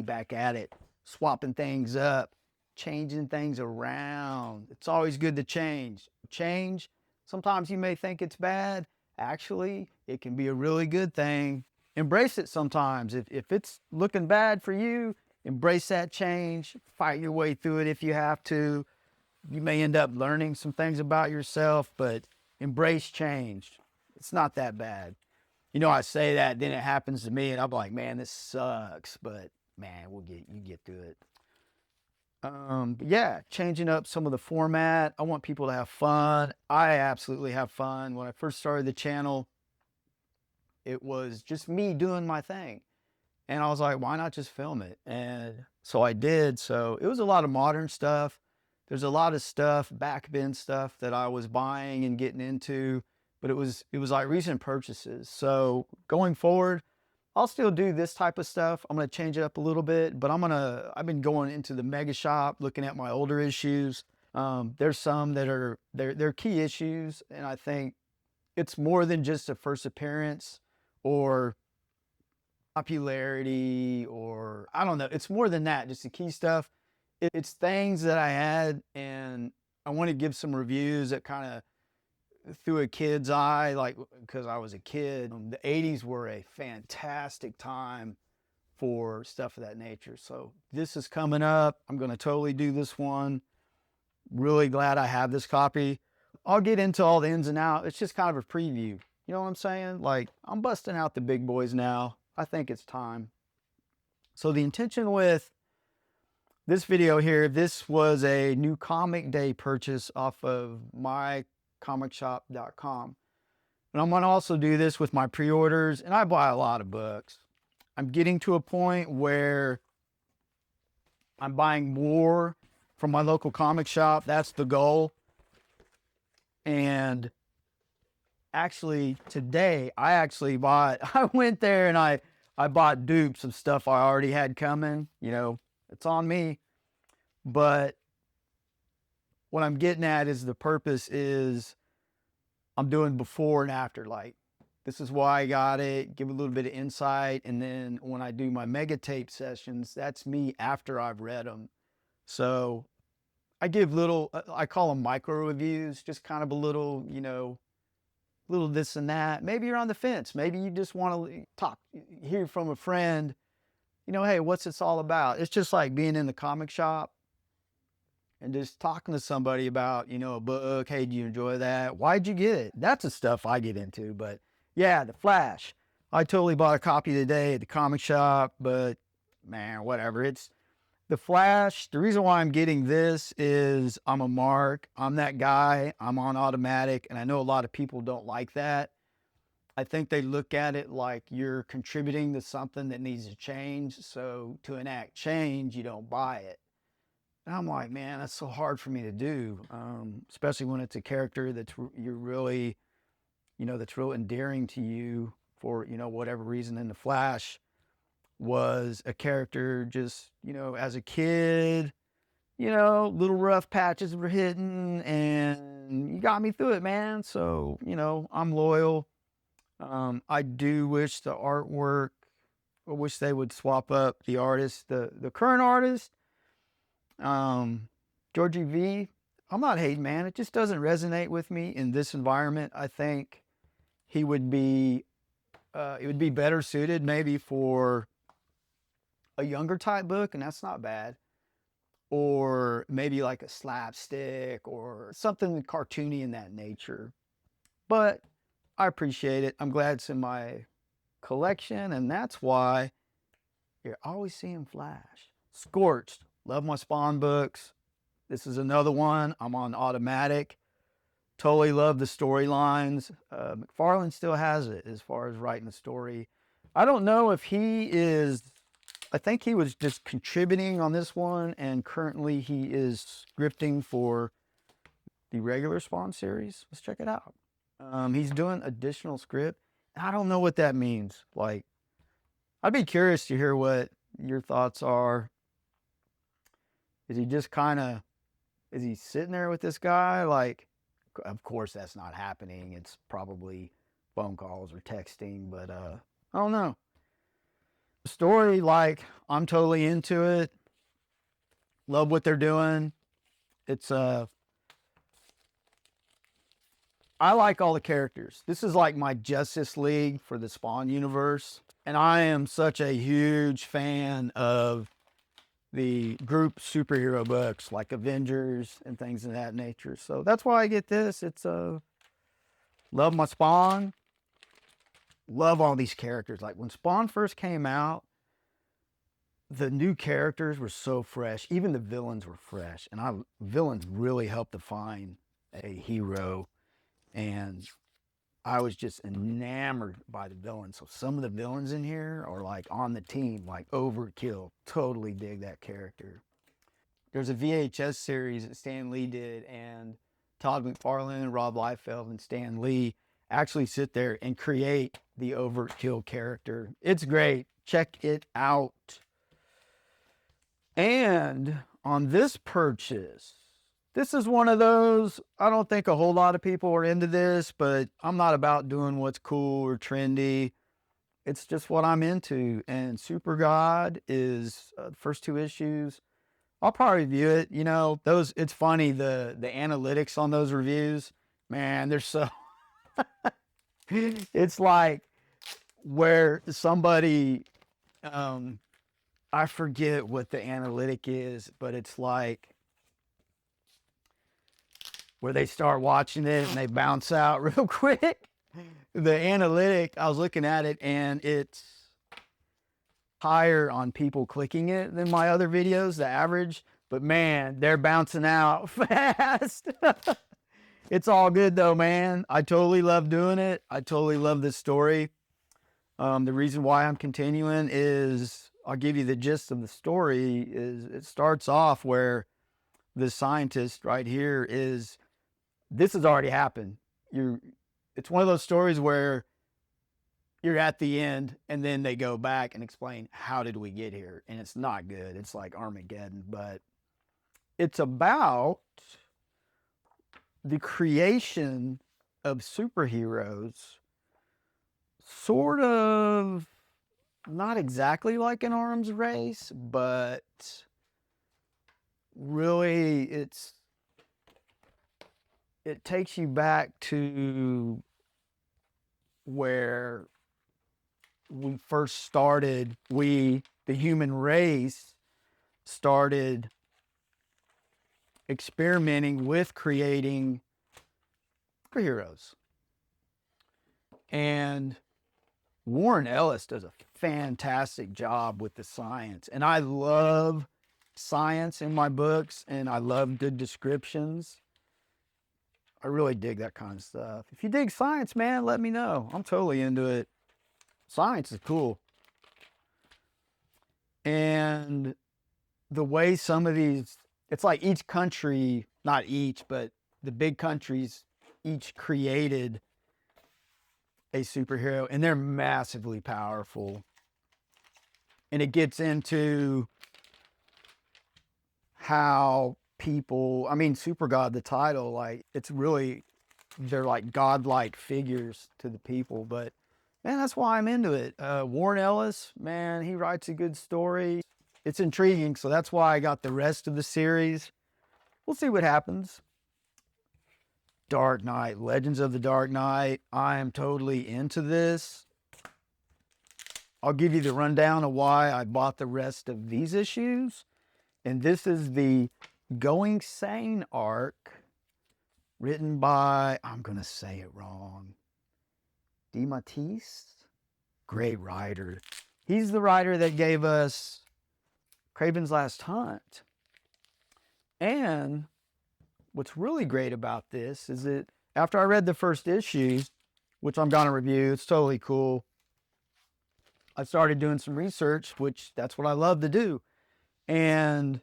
back at it, swapping things up, changing things around. It's always good to change. Change, sometimes you may think it's bad. Actually, it can be a really good thing. Embrace it sometimes. If it's looking bad for you, embrace that change. Fight your way through it if you have to. You may end up learning some things about yourself, but embrace change. It's not that bad. You know, I say that, then it happens to me, and I'm like, man, this sucks. But man, you get through it. But yeah, changing up some of the format. I want people to have fun. I absolutely have fun. When I first started the channel, it was just me doing my thing. And I was like, why not just film it? And so I did. So it was a lot of modern stuff. There's a lot of stuff, backbin stuff that I was buying and getting into, but it was like recent purchases. So going forward, I'll still do this type of stuff. I'm going to change it up a little bit, but I've been going into the mega shop, looking at my older issues. There's some that are, they're key issues. And I think it's more than just a first appearance or popularity, or I don't know. It's more than that, just the key stuff. It's things that I had, and I want to give some reviews that kind of through a kid's eye, like, because I was a kid. The 80s were a fantastic time for stuff of that nature. So this is coming up. I'm going to totally do this one. Really glad I have this copy. I'll get into all the ins and outs. It's just kind of a preview. You know what I'm saying? Like, I'm busting out the big boys now. I think it's time. So the intention with this video here, this was a new comic day purchase off of mycomicshop.com. And I'm going to also do this with my pre-orders, and I buy a lot of books. I'm getting to a point where I'm buying more from my local comic shop. That's the goal. And actually today, I went there and I bought dupes of stuff I already had coming. You know, it's on me. But what I'm getting at is the purpose is I'm doing before and after. Like, this is why I got it, give a little bit of insight. And then when I do my mega tape sessions, that's me after I've read them. So I give little, I call them micro reviews, just kind of a little, you know, little this and that. Maybe you're on the fence. Maybe you just want to talk, hear from a friend, you know, hey, what's this all about? It's just like being in the comic shop and just talking to somebody about, you know, a book. Hey, do you enjoy that? Why'd you get it? That's the stuff I get into. But yeah, The Flash. I totally bought a copy today at the comic shop, but man, whatever. It's The Flash. The reason why I'm getting this is I'm a mark. I'm that guy. I'm on automatic. And I know a lot of people don't like that. I think they look at it like you're contributing to something that needs to change. So to enact change, you don't buy it. And I'm like, man, that's so hard for me to do, especially when it's a character that's you're really, you know, that's real endearing to you for, you know, whatever reason. In The Flash was a character just, you know, as a kid, you know, little rough patches were hitting, and you got me through it, man. So, you know, I'm loyal. I do wish the artwork, I wish they would swap up the artist, the current artist. Georgiev, I'm not hating, man. It just doesn't resonate with me in this environment. I think he would be, it would be better suited maybe for a younger type book, and that's not bad. Or maybe like a slapstick or something cartoony in that nature. But I appreciate it. I'm glad it's in my collection, and that's why you're always seeing Flash. Scorched. Love my Spawn books. This is another one. I'm on automatic. Totally love the storylines. McFarlane still has it as far as writing the story. I don't know if he is, I think he was just contributing on this one, and currently he is scripting for the regular Spawn series. Let's check it out. He's doing additional script. I don't know what that means. Like, I'd be curious to hear what your thoughts are. Is he just kind of, is he sitting there with this guy? Like, of course that's not happening. It's probably phone calls or texting, but I don't know. Story, like, I'm totally into it. Love what they're doing. It's I like all the characters. This is like my Justice League for the Spawn universe. And I am such a huge fan of the group superhero books like Avengers and things of that nature. So that's why I get this. It's love my Spawn. Love all these characters. Like when Spawn first came out, the new characters were so fresh. Even the villains were fresh. And villains really helped define a hero. And I was just enamored by the villains. So some of the villains in here are like on the team, like Overkill. Totally dig that character. There's a VHS series that Stan Lee did, and Todd McFarlane, Rob Liefeld, and Stan Lee actually sit there and create the Overkill character. It's great. Check it out. And on this purchase, this is one of those, I don't think a whole lot of people are into this, but I'm not about doing what's cool or trendy. It's just what I'm into. And Supergod is the first 2 issues. I'll probably review it. You know, those, it's funny, the analytics on those reviews, man, they're so, it's like where somebody, I forget what the analytic is, but it's like where they start watching it and they bounce out real quick. The analytic, I was looking at it and it's higher on people clicking it than my other videos, the average, but man, they're bouncing out fast. It's all good though, man. I totally love doing it. I totally love this story. The reason why I'm continuing is, I'll give you the gist of the story, is it starts off where the scientist right here is, this has already happened. It's one of those stories where you're at the end and then they go back and explain, how did we get here? And it's not good. It's like Armageddon, but it's about the creation of superheroes, sort of not exactly like an arms race, but really it takes you back to where we first started, the human race, started experimenting with creating superheroes. And Warren Ellis does a fantastic job with the science. And I love science in my books, and I love good descriptions. I really dig that kind of stuff. If you dig science, man, let me know. I'm totally into it. Science is cool. And the way some of these, it's like each country, not each, but the big countries, each created a superhero, and they're massively powerful. And it gets into how people, I mean, Supergod, the title, like, it's really, they're like godlike figures to the people, but man, that's why I'm into it. Warren Ellis, man, he writes a good story. It's intriguing, so that's why I got the rest of the series. We'll see what happens. Dark Knight, Legends of the Dark Knight. I am totally into this. I'll give you the rundown of why I bought the rest of these issues. And this is the Going Sane arc, written by, I'm going to say it wrong, DeMatteis. Great writer. He's the writer that gave us Kraven's Last Hunt. And what's really great about this is that after I read the first issue, which I'm going to review, it's totally cool, I started doing some research, which that's what I love to do. And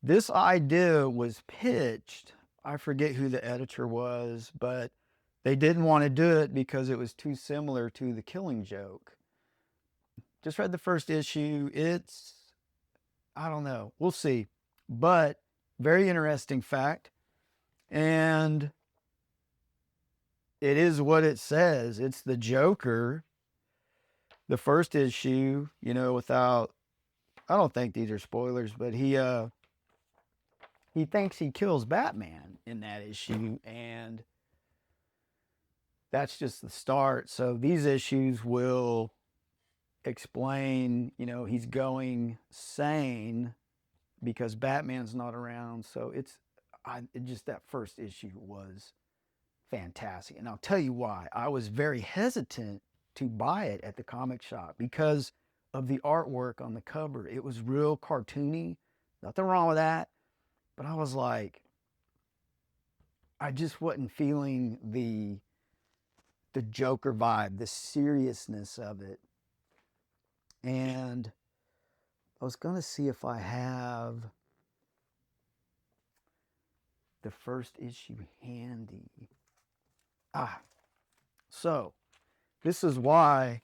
this idea was pitched, I forget who the editor was, but they didn't want to do it because it was too similar to The Killing Joke. Just read the first issue. It's, I don't know, we'll see. But very interesting fact. And it is what it says. It's the Joker the first issue, you know, without, I don't think these are spoilers, but he thinks he kills Batman in that issue, and that's just the start. So these issues will explain, you know, he's going sane because Batman's not around. So just that first issue was fantastic. And I'll tell you why. I was very hesitant to buy it at the comic shop because of the artwork on the cover. It was real cartoony. Nothing wrong with that. But I was like, I just wasn't feeling the Joker vibe, the seriousness of it. And I was going to see if I have the first issue handy. So this is why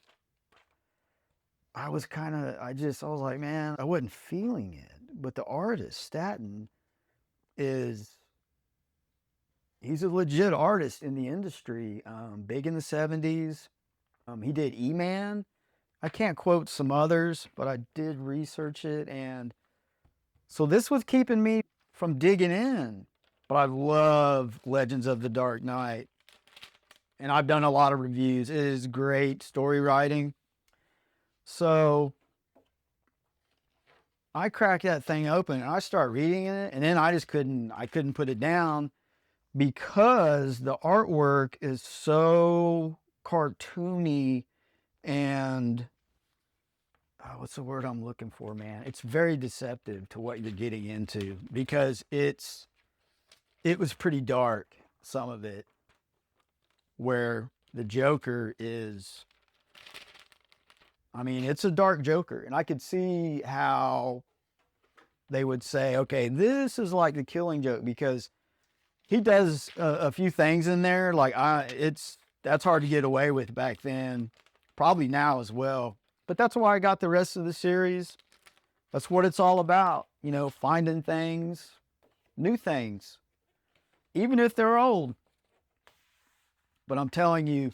I was like, man, I wasn't feeling it. But the artist, Staton, he's a legit artist in the industry, big in the 70s. He did E-Man. I can't quote some others, but I did research it. And so this was keeping me from digging in. But I love Legends of the Dark Knight. And I've done a lot of reviews. It is great story writing. So I crack that thing open and I start reading it, and then I couldn't put it down because the artwork is so cartoony and what's the word I'm looking for, man? It's very deceptive to what you're getting into because it was pretty dark, some of it, where the Joker is, I mean, it's a dark Joker, and I could see how they would say, okay, this is like the Killing Joke, because he does a few things in there, like that's hard to get away with back then, probably now as well. But that's why I got the rest of the series. That's what it's all about, you know, finding things, new things, even if they're old. But I'm telling you,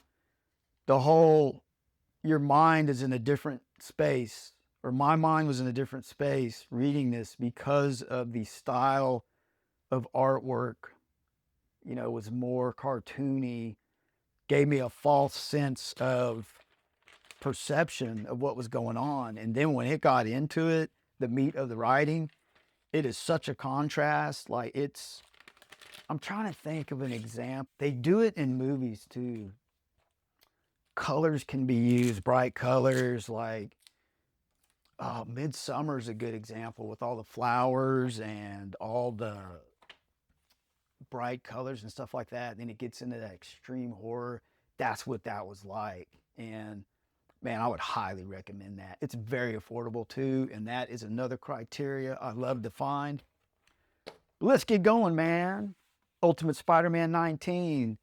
your mind is in a different space, or my mind was in a different space reading this because of the style of artwork. You know, it was more cartoony, gave me a false sense of perception of what was going on. And then when it got into it, the meat of the writing, it is such a contrast. Like I'm trying to think of an example. They do it in movies too. Colors can be used, bright colors, like Midsummer is a good example with all the flowers and all the bright colors and stuff like that. And then it gets into that extreme horror. That's what that was like. And man, I would highly recommend that. It's very affordable too, and that is another criteria I love to find. Let's get going, man. Ultimate Spider-Man 19.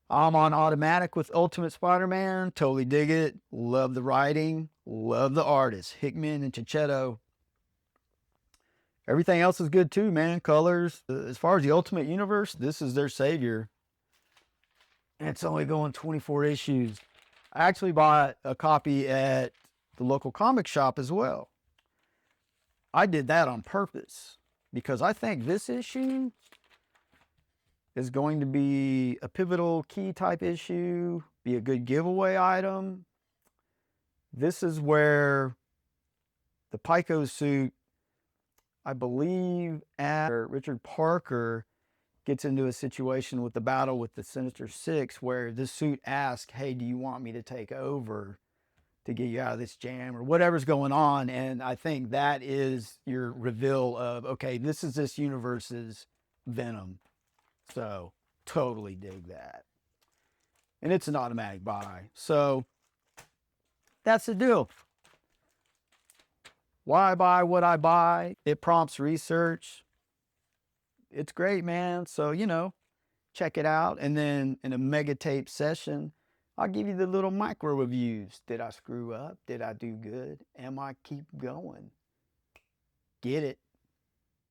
I'm on automatic with Ultimate Spider-Man. Totally dig it. Love the writing. Love the artists. Hickman and Checchetto. Everything else is good too, man. Colors. As far as the Ultimate Universe, this is their savior. And it's only going 24 issues. I actually bought a copy at the local comic shop as well. I did that on purpose because I think this issue is going to be a pivotal key type issue, be a good giveaway item. This is where the Pico suit, I believe, Richard Parker gets into a situation with the battle with the Sinister Six where this suit asks, hey, do you want me to take over to get you out of this jam or whatever's going on? And I think that is your reveal of, okay, this is this universe's Venom. So totally dig that. And it's an automatic buy. So that's the deal. Why I buy what I buy? It prompts research. It's great, man. So, you know, check it out. And then in a mega tape session, I'll give you the little micro reviews. Did I screw up? Did I do good? Am I keep going? Get it?